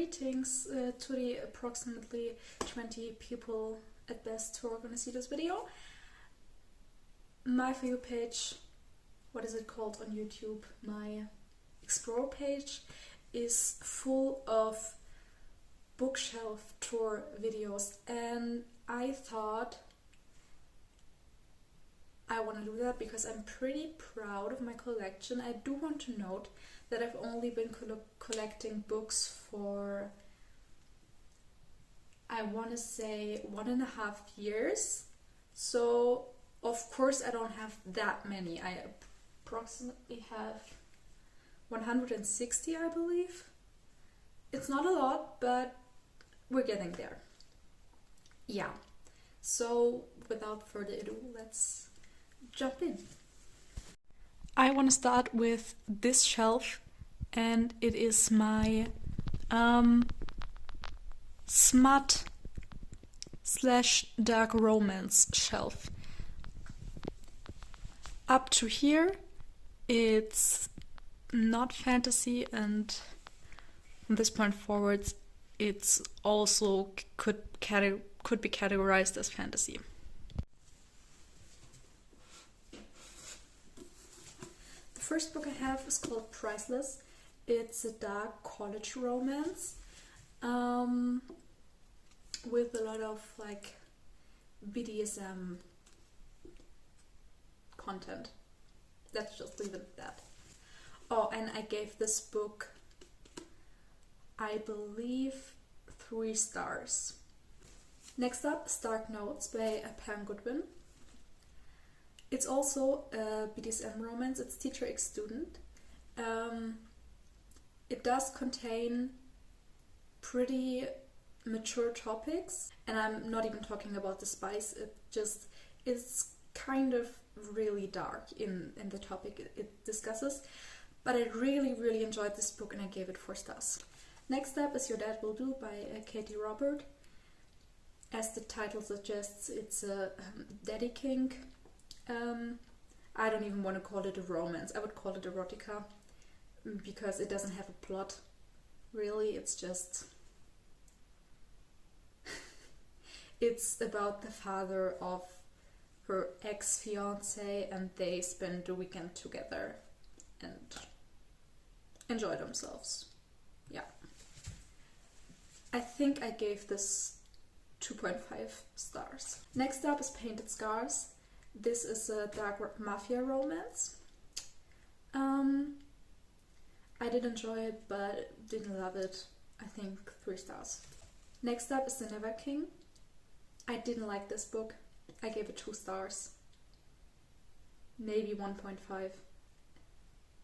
greetings to the approximately 20 people at best who are going to see this video. My For You page, what is it called on YouTube? My Explore page is full of bookshelf tour videos, and I thought I want to do that because I'm pretty proud of my collection. I do want to note that I've only been collecting books for, I want to say, 1.5 years. So of course I don't have that many. I approximately have 160, I believe. It's not a lot, but we're getting there. Yeah, so without further ado, let's jump in. I want to start with this shelf, and it is my smut / dark romance shelf. Up to here it's not fantasy, and from this point forwards it's also could be categorized as fantasy. The first book I have is called Priceless. It's a dark college romance with a lot of like BDSM content. Let's just leave it at that. Oh, and I gave this book, I believe, 3 stars. Next up is Dark Notes by Pam Goodwin. It's also a BDSM romance. It's teacher x student. It does contain pretty mature topics, and I'm not even talking about the spice. It's kind of really dark in the topic it discusses, but I really enjoyed this book and I gave it 4 stars. Next up is Your Dad Will Do by Katie Robert. As the title suggests, it's a daddy kink. I don't even want to call it a romance. I would call it erotica because it doesn't have a plot. Really, it's just it's about the father of her ex-fiance, and they spend the weekend together and enjoy themselves. Yeah. I think I gave this 2.5 stars. Next up is Painted Scars. This is a dark mafia romance. I did enjoy it, but didn't love it. I think 3 stars. Next up is The Never King. I didn't like this book. I gave it 2 stars. Maybe 1.5.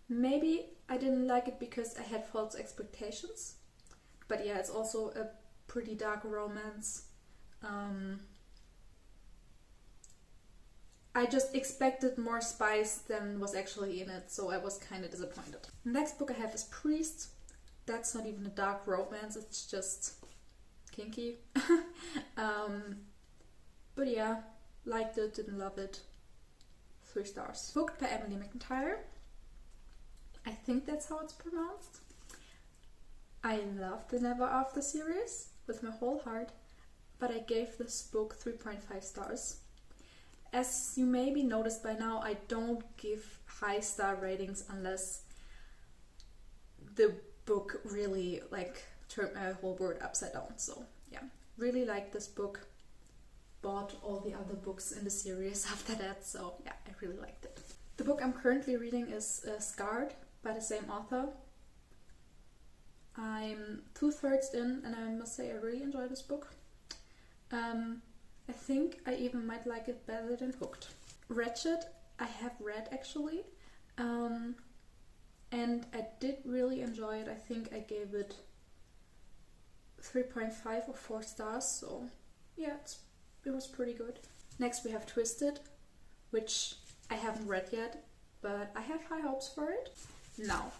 Maybe I didn't like it because I had false expectations. But yeah, it's also a pretty dark romance. I just expected more spice than was actually in it, so I was kind of disappointed. The next book I have is Priest. That's not even a dark romance, it's just kinky. But yeah, liked it, didn't love it. 3 stars. Booked by Emily McIntyre. I think that's how it's pronounced. I love the Never After series with my whole heart, but I gave this book 3.5 stars. As you maybe noticed by now, I don't give high star ratings unless the book really turned my whole world upside down. So yeah, really liked this book. Bought all the other books in the series after that, so yeah, I really liked it. The book I'm currently reading is Scarred by the same author. I'm 2/3 in, and I must say I really enjoy this book. I think I even might like it better than Hooked. Wretched, I have read actually, and I did really enjoy it. I think I gave it 3.5 or 4 stars, so yeah, it was pretty good. Next we have Twisted, which I haven't read yet, but I have high hopes for it. Now,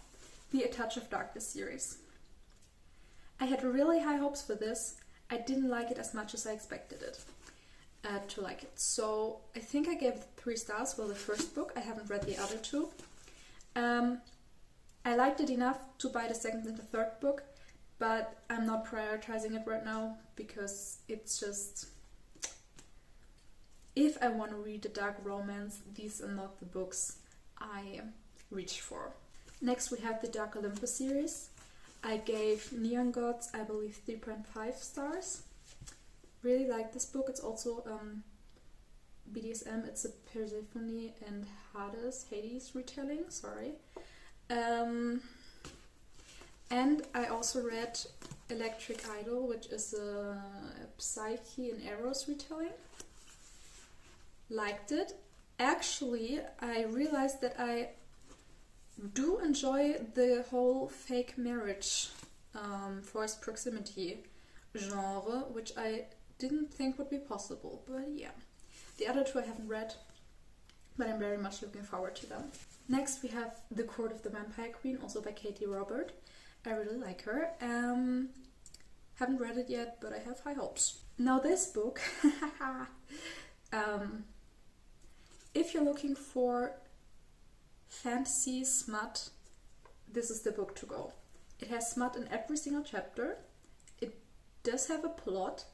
the A Touch of Darkness series. I had really high hopes for this. I didn't like it as much as I expected it to like it. So I think I gave it 3 stars for the first book. I haven't read the other 2. I liked it enough to buy the second and the third book, but I'm not prioritizing it right now because it's just, if I want to read a dark romance, these are not the books I reach for. Next we have the Dark Olympus series. I gave Neon Gods, I believe, 3.5 stars. Really like this book. It's also BDSM. It's a Persephone and Hades retelling, sorry. And I also read Electric Idol, which is a Psyche and Eros retelling. Liked it. Actually, I realized that I do enjoy the whole fake marriage, forced proximity genre, which I didn't think would be possible, but yeah. The other two I haven't read, but I'm very much looking forward to them. Next we have The Court of the Vampire Queen, also by Katie Robert. I really like her. Haven't read it yet, but I have high hopes. Now this book, if you're looking for fantasy smut, this is the book to go. It has smut in every single chapter. It does have a plot,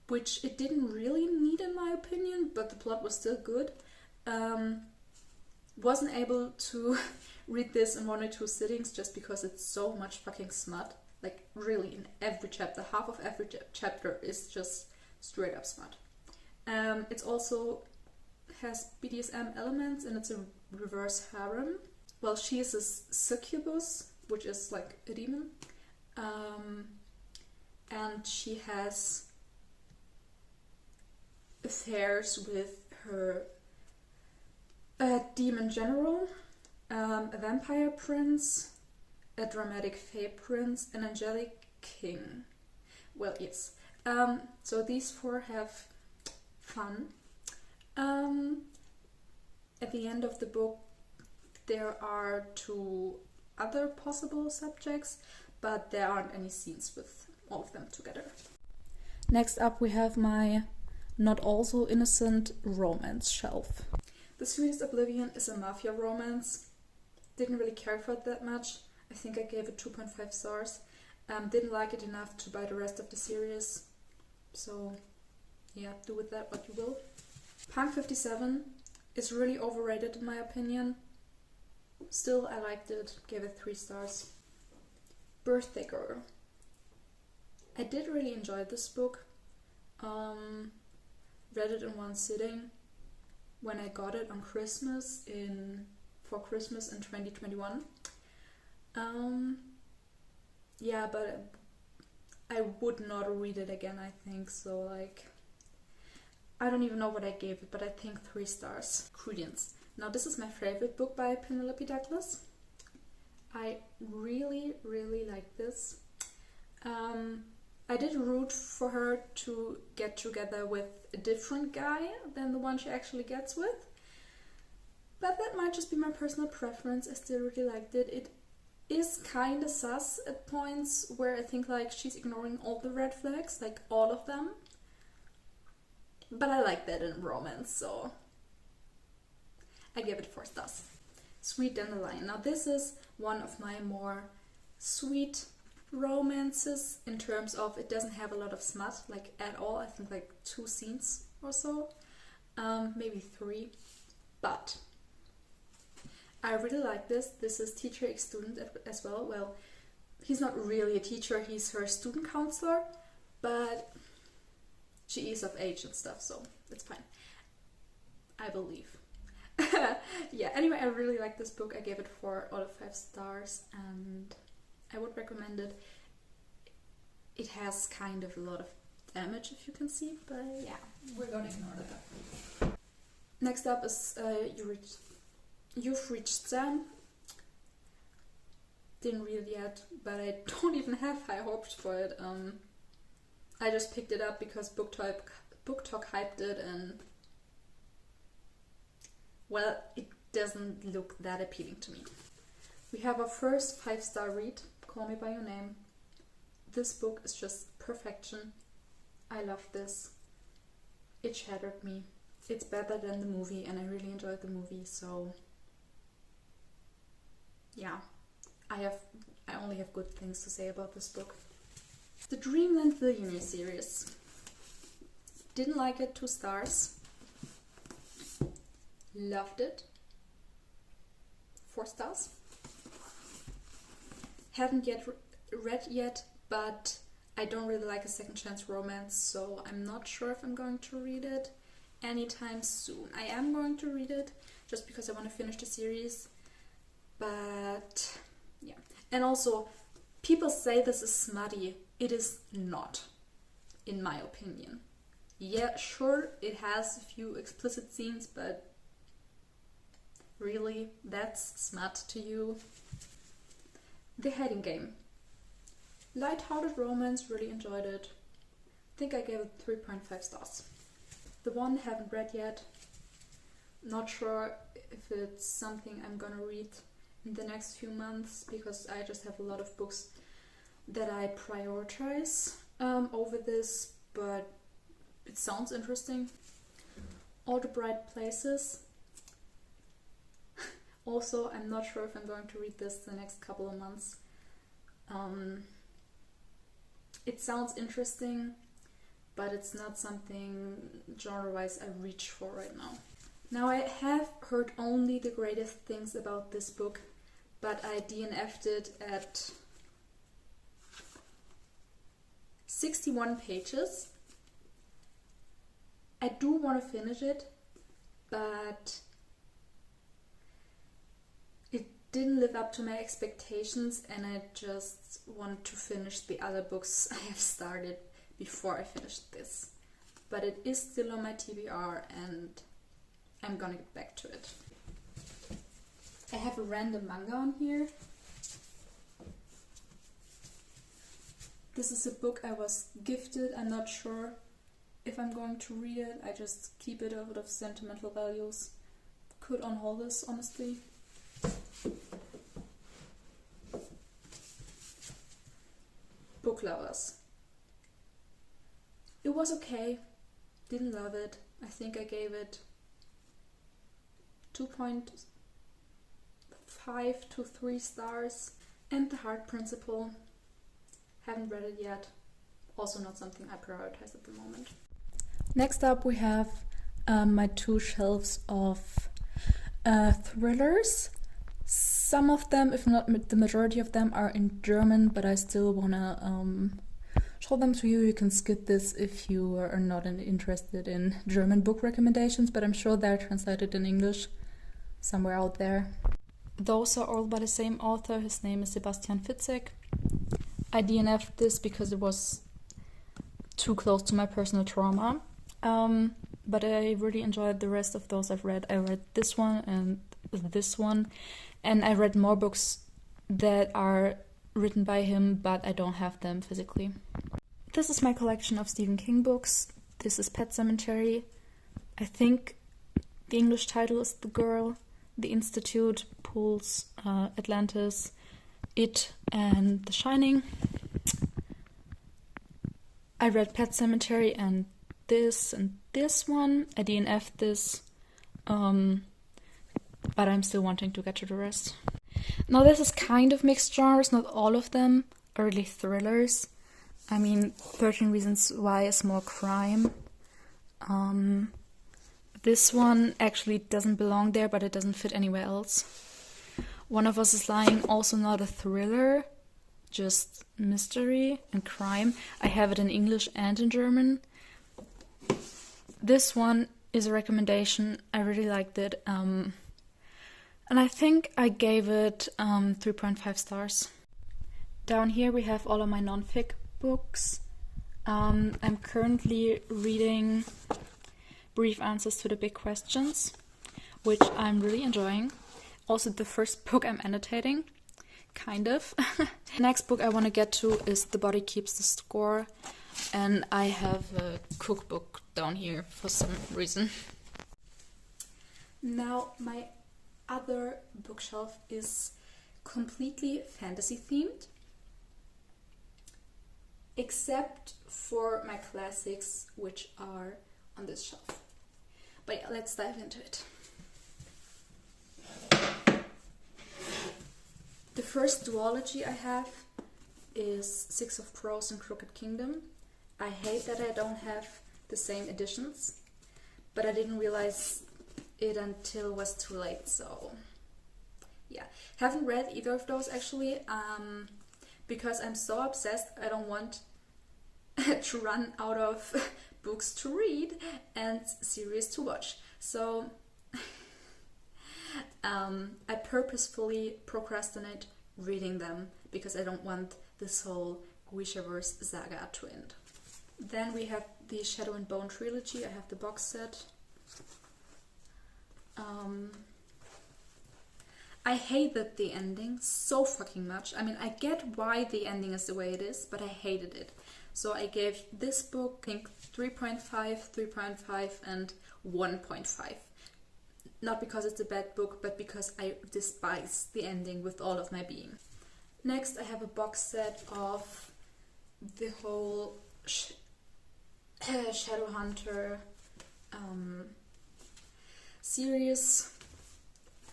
which it didn't really need in my opinion, but the plot was still good. Wasn't able to read this in 1 or 2 sittings just because it's so much fucking smut. Like really in every chapter, half of every chapter is just straight up smut. It's also has BDSM elements and it's a reverse harem. Well, she is a succubus, which is like a demon. And she has affairs with her demon general, a vampire prince, a dramatic fae prince, an angelic king. Well, yes. So these 4 have fun. At the end of the book there are 2 other possible subjects, but there aren't any scenes with all of them together. Next up we have my not also innocent romance shelf. The Sweetest Oblivion is a mafia romance. Didn't really care for it that much. I think I gave it 2.5 stars. Didn't like it enough to buy the rest of the series. So yeah, do with that what you will. Punk 57 is really overrated in my opinion. Still, I liked it, gave it 3 stars. Birthday Girl. I did really enjoy this book. Read it in 1 sitting when I got it on Christmas for Christmas in 2021. Yeah, but I would not read it again, I think. So like, I don't even know what I gave it, but I think 3 stars. Credence. Now this is my favorite book by Penelope Douglas. I really, really like this. I did root for her to get together with a different guy than the one she actually gets with. But that might just be my personal preference. I still really liked it. It is kind of sus at points where I think like she's ignoring all the red flags, like all of them. But I like that in romance, so I give it 4 stars. Sweet Dandelion. Now this is one of my more sweet romances in terms of it doesn't have a lot of smut, like at all. I think like 2 scenes or so, maybe 3. But I really like this. This is Teacher X Student as well. Well, he's not really a teacher, he's her student counselor, but she is of age and stuff, so it's fine, I believe. Yeah, anyway, I really like this book. I gave it 4 out of 5 stars and I would recommend it. It has kind of a lot of damage, if you can see, but yeah, we're gonna ignore that. Next up is You've Reached Sam. Didn't read it yet, but I don't even have high hopes for it. I just picked it up because Book Talk hyped it, and well, it doesn't look that appealing to me. We have our first 5-star read, Call Me By Your Name. This book is just perfection. I love this. It shattered me. It's better than the movie and I really enjoyed the movie, so yeah. I I only have good things to say about this book. The Dreamland Billionaire series. Didn't like it, 2 stars. Loved it, 4 stars. Haven't yet read yet, but I don't really like a second chance romance, so I'm not sure if I'm going to read it anytime soon. I am going to read it just because I want to finish the series, but yeah. And also, people say this is smutty. It is not, in my opinion. Yeah, sure, it has a few explicit scenes, but really, that's smut to you? The Hiding Game. Light-hearted romance, really enjoyed it. I think I gave it 3.5 stars. The One, haven't read yet. Not sure if it's something I'm gonna read in the next few months, because I just have a lot of books that I prioritize over this, but it sounds interesting. All the Bright Places. Also, I'm not sure if I'm going to read this the next couple of months. It sounds interesting, but it's not something genre-wise I reach for right now. Now, I have heard only the greatest things about this book, but I DNF'd it at 61 pages. I do want to finish it, but it didn't live up to my expectations, and I just want to finish the other books I have started before I finished this. But it is still on my TBR, and I'm gonna get back to it. I have a random manga on here. This is a book I was gifted. I'm not sure if I'm going to read it. I just keep it out of sentimental values. Could unhaul this, honestly. Book Lovers. It was okay. Didn't love it. I think I gave it 2.5 to 3 stars. And The Heart Principle. Haven't read it yet. Also not something I prioritize at the moment. Next up we have my 2 shelves of thrillers. Some of them, if not the majority of them, are in German, but I still wanna show them to you. You can skip this if you are not interested in German book recommendations, but I'm sure they're translated in English somewhere out there. Those are all by the same author. His name is Sebastian Fitzek. I DNF'd this because it was too close to my personal trauma, but I really enjoyed the rest of those I've read. I read this one and this one, and I read more books that are written by him, but I don't have them physically. This is my collection of Stephen King books. This is Pet Sematary. I think the English title is The Girl, The Institute, Pools, Atlantis, It, and The Shining. I read Pet Sematary and this one. I DNF'd this, but I'm still wanting to get to the rest. Now this is kind of mixed genres, not all of them are really thrillers. I mean, 13 Reasons Why is more crime. This one actually doesn't belong there, but it doesn't fit anywhere else. One of Us is Lying, also not a thriller, just mystery and crime. I have it in English and in German. This one is a recommendation. I really liked it. And I think I gave it 3.5 stars. Down here we have all of my non-fic books. I'm currently reading Brief Answers to the Big Questions, which I'm really enjoying. Also the first book I'm annotating, kind of. The next book I want to get to is The Body Keeps the Score, and I have a cookbook down here for some reason. Now my other bookshelf is completely fantasy themed, except for my classics, which are on this shelf. But yeah, let's dive into it. The first duology I have is Six of Crows and Crooked Kingdom. I hate that I don't have the same editions, but I didn't realize it until it was too late, so yeah. Haven't read either of those actually, because I'm so obsessed. I don't want to run out of books to read and series to watch. So I purposefully procrastinate reading them because I don't want this whole Grishaverse saga to end. Then we have the Shadow and Bone trilogy. I have the box set. I hated the ending so fucking much. I mean, I get why the ending is the way it is, but I hated it. So I gave this book, I think, 3.5, 3.5, and 1.5. Not because it's a bad book, but because I despise the ending with all of my being. Next, I have a box set of the whole Shadowhunter series.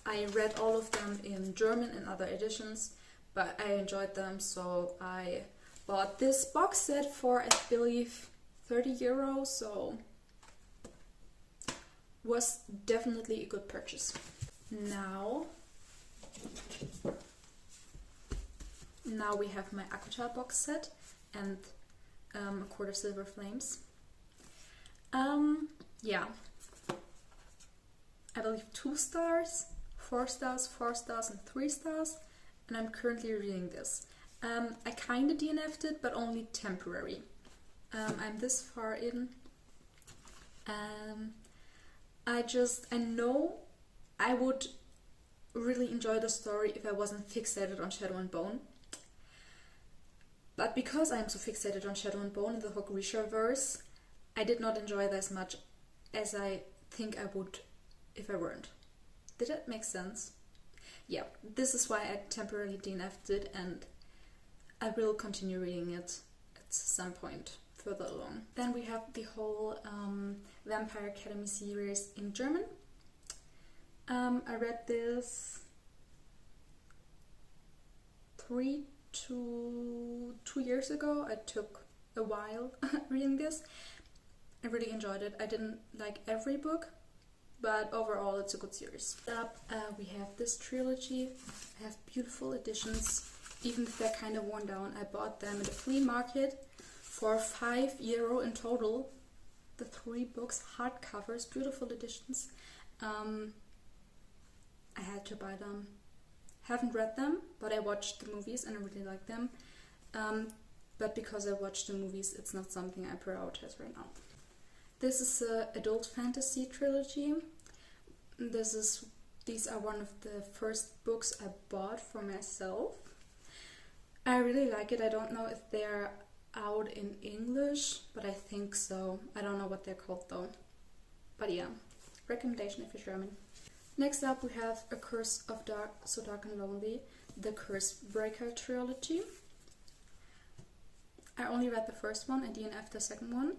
I read all of them in German and other editions, but I enjoyed them, so I bought this box set for, I believe, 30 euros, so was definitely a good purchase. Now we have my ACOTAR box set and A Court of Silver Flames. Yeah, I believe 2 stars, 4 stars, 4 stars, and 3 stars, and I'm currently reading this. I kinda DNF'd it, but only temporary. I'm this far in. I know I would really enjoy the story if I wasn't fixated on Shadow and Bone. But because I'm so fixated on Shadow and Bone in the Grishaverse, I did not enjoy it as much as I think I would if I weren't. Did that make sense? Yeah, this is why I temporarily DNF'd it, and I will continue reading it at some point further along. Then we have the whole Vampire Academy series in German. I read this 3 to 2 years ago. I took a while reading this. I really enjoyed it. I didn't like every book, but overall it's a good series. Up, we have this trilogy. I have beautiful editions, even if they're kind of worn down. I bought them at a flea market for €5 in total. The 3 books, hardcovers, beautiful editions. I had to buy them. Haven't read them, but I watched the movies and I really like them. But because I watched the movies, it's not something I prioritize right now. This is an adult fantasy trilogy. These are one of the first books I bought for myself. I really like it. I don't know if they're out in English, but I think so. I don't know what they're called though. But yeah, recommendation if you're German. Next up we have A Curse of So Dark and Lonely, the Cursebreaker trilogy. I only read the first one, I DNF'd the second one.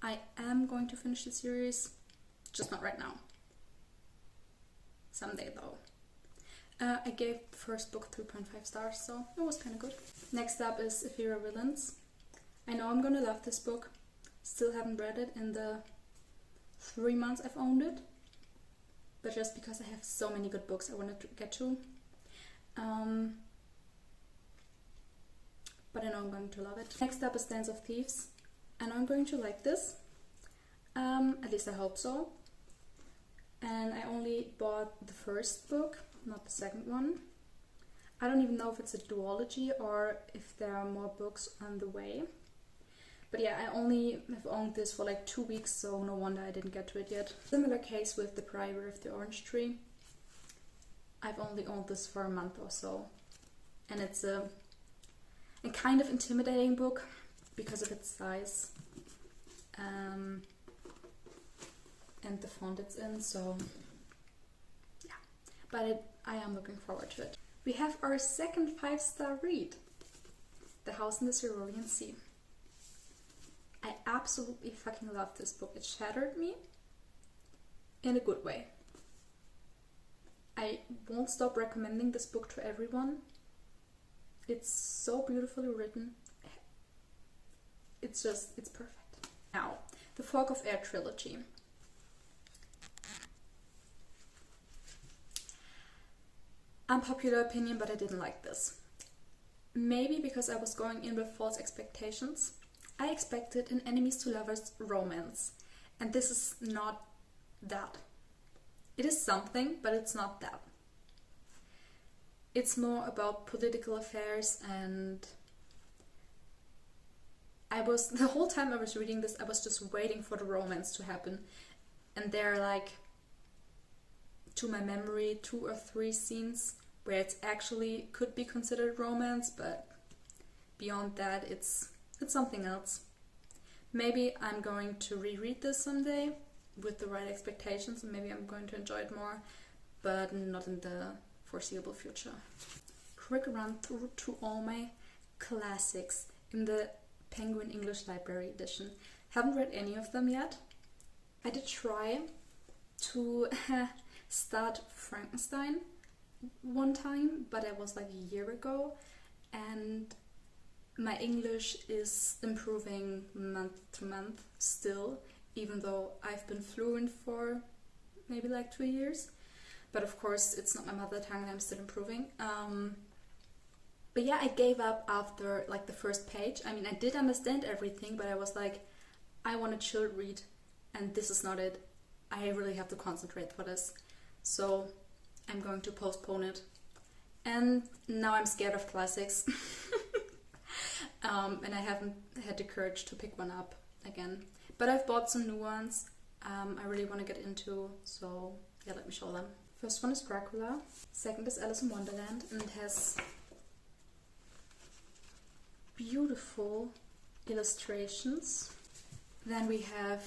I am going to finish the series, just not right now. Someday though. I gave the first book 3.5 stars, so it was kind of good. Next up is Ethereal Villains. I know I'm gonna love this book. Still haven't read it in the 3 months I've owned it, but just because I have so many good books I wanted to get to. But I know I'm going to love it. Next up is Dance of Thieves. I know I'm going to like this. At least I hope so. And I only bought the first book, not the second one. I don't even know if it's a duology or if there are more books on the way. But yeah, I only have owned this for like 2 weeks, so no wonder I didn't get to it yet. Similar case with The Priory of the Orange Tree. I've only owned this for a month or so. And it's a kind of intimidating book because of its size. And the font it's in, so yeah. But I am looking forward to it. We have our second 5-star read, The House in the Cerulean Sea. I absolutely fucking love this book. It shattered me in a good way. I won't stop recommending this book to everyone. It's so beautifully written. It's perfect. Now, the Fog of Air trilogy. Unpopular opinion, but I didn't like this. Maybe because I was going in with false expectations. I expected an enemies to lovers romance, and this is not that. It is something, but it's not that. It's more about political affairs, and the whole time I was reading this, I was just waiting for the romance to happen. And there are like, to my memory, 2 or 3 scenes where it's actually could be considered romance, but beyond that, it's something else. Maybe I'm going to reread this someday with the right expectations, and maybe I'm going to enjoy it more, but not in the foreseeable future. Quick run through to all my classics in the Penguin English Library edition. Haven't read any of them yet. I did try to start Frankenstein one time, but it was like a year ago, and my English is improving month to month still, even though I've been fluent for maybe like 2 years. But of course, it's not my mother tongue and I'm still improving. But yeah, I gave up after like the first page. I mean, I did understand everything, but I was like, I want a chill read, and this is not it. I really have to concentrate for this. So I'm going to postpone it. And now I'm scared of classics. And I haven't had the courage to pick one up again. But I've bought some new ones I really want to get into, so yeah, let me show them. First one is Dracula, second is Alice in Wonderland, and it has beautiful illustrations. Then we have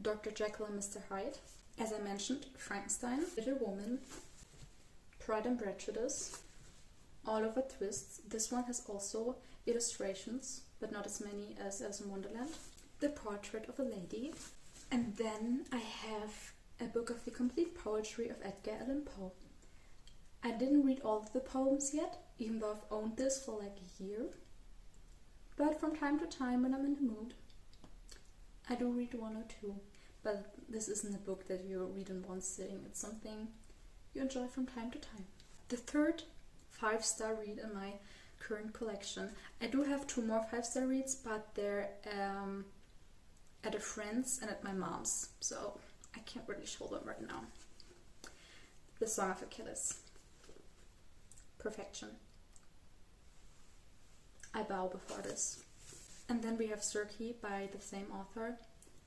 Dr. Jekyll and Mr. Hyde. As I mentioned, Frankenstein, Little Woman, Pride and Prejudice, Oliver Twist. This one has also illustrations, but not as many as Alice in Wonderland. The Portrait of a Lady. And then I have a book of the complete poetry of Edgar Allan Poe. I didn't read all of the poems yet, even though I've owned this for like a year. But from time to time, when I'm in the mood, I do read 1 or 2. But this isn't a book that you read in one sitting. It's something you enjoy from time to time. The third 5-star read in my current collection. I do have 2 more 5-star reads, but they're at a friend's and at my mom's, so I can't really show them right now. The Song of Achilles. Perfection. I bow before this. And then we have Circe by the same author.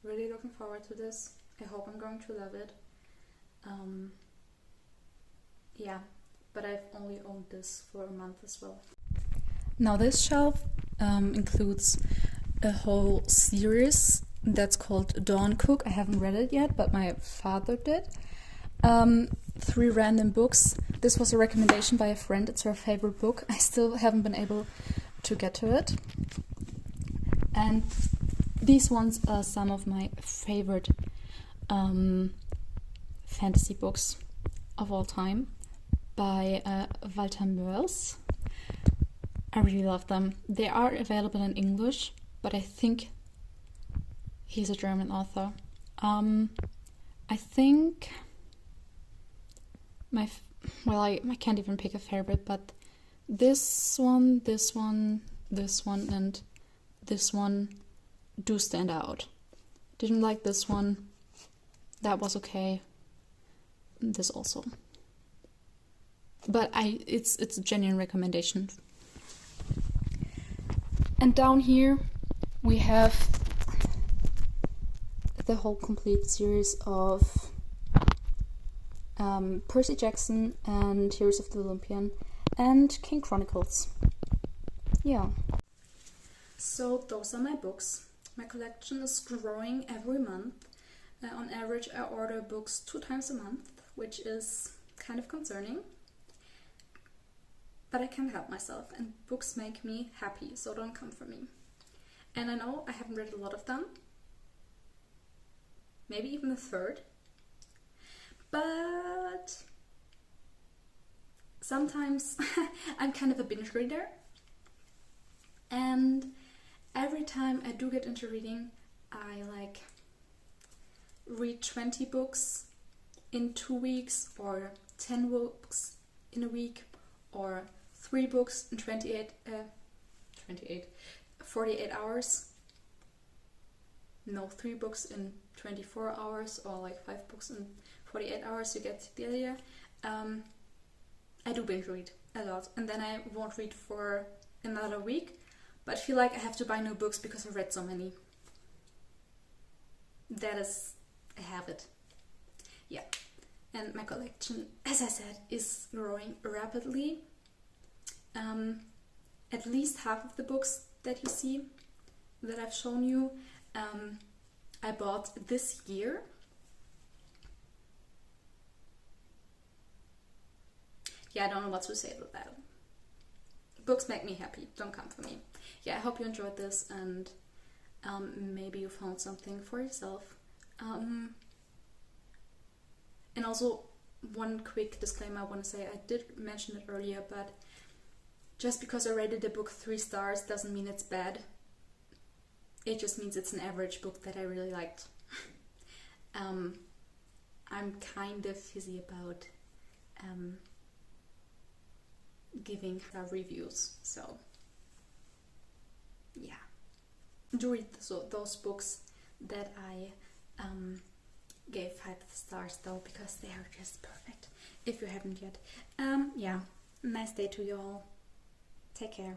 Really looking forward to this. I hope I'm going to love it. Yeah, but I've only owned this for a month as well. Now this shelf includes a whole series that's called Dawn Cook. I haven't read it yet, but my father did. 3 random books. This was a recommendation by a friend. It's her favorite book. I still haven't been able to get to it. And these ones are some of my favorite fantasy books of all time by Walter Mörs. I really love them. They are available in English, but I think he's a German author. I think I can't even pick a favorite, but this one, and this one do stand out. Didn't like this one. That was okay. This also. But it's a genuine recommendation. And down here we have the whole complete series of Percy Jackson and Heroes of the Olympian and King Chronicles. Yeah. So those are my books. My collection is growing every month. On average, I order books 2 times a month, which is kind of concerning. But I can't help myself, and books make me happy, so don't come for me. And I know I haven't read a lot of them. Maybe even a third. But sometimes I'm kind of a binge reader, and every time I do get into reading, I like read 20 books in 2 weeks, or 10 books in a week, or 3 books in 48 hours. No, 3 books in 24 hours, or like 5 books in 48 hours. You get the idea. I do binge read a lot, and then I won't read for another week, but I feel like I have to buy new books because I've read so many. That is a habit. Yeah. And my collection, as I said, is growing rapidly. At least half of the books that you see, that I've shown you, I bought this year. Yeah, I don't know what to say about that. Books make me happy, don't come for me. Yeah, I hope you enjoyed this, and maybe you found something for yourself. And also, one quick disclaimer I want to say, I did mention it earlier, but just because I rated the book 3 stars doesn't mean it's bad. It just means it's an average book that I really liked. I'm kind of fizzy about giving reviews, so yeah. Do read those books that I gave 5 stars though, because they are just perfect if you haven't yet. Yeah, nice day to you all. Take care.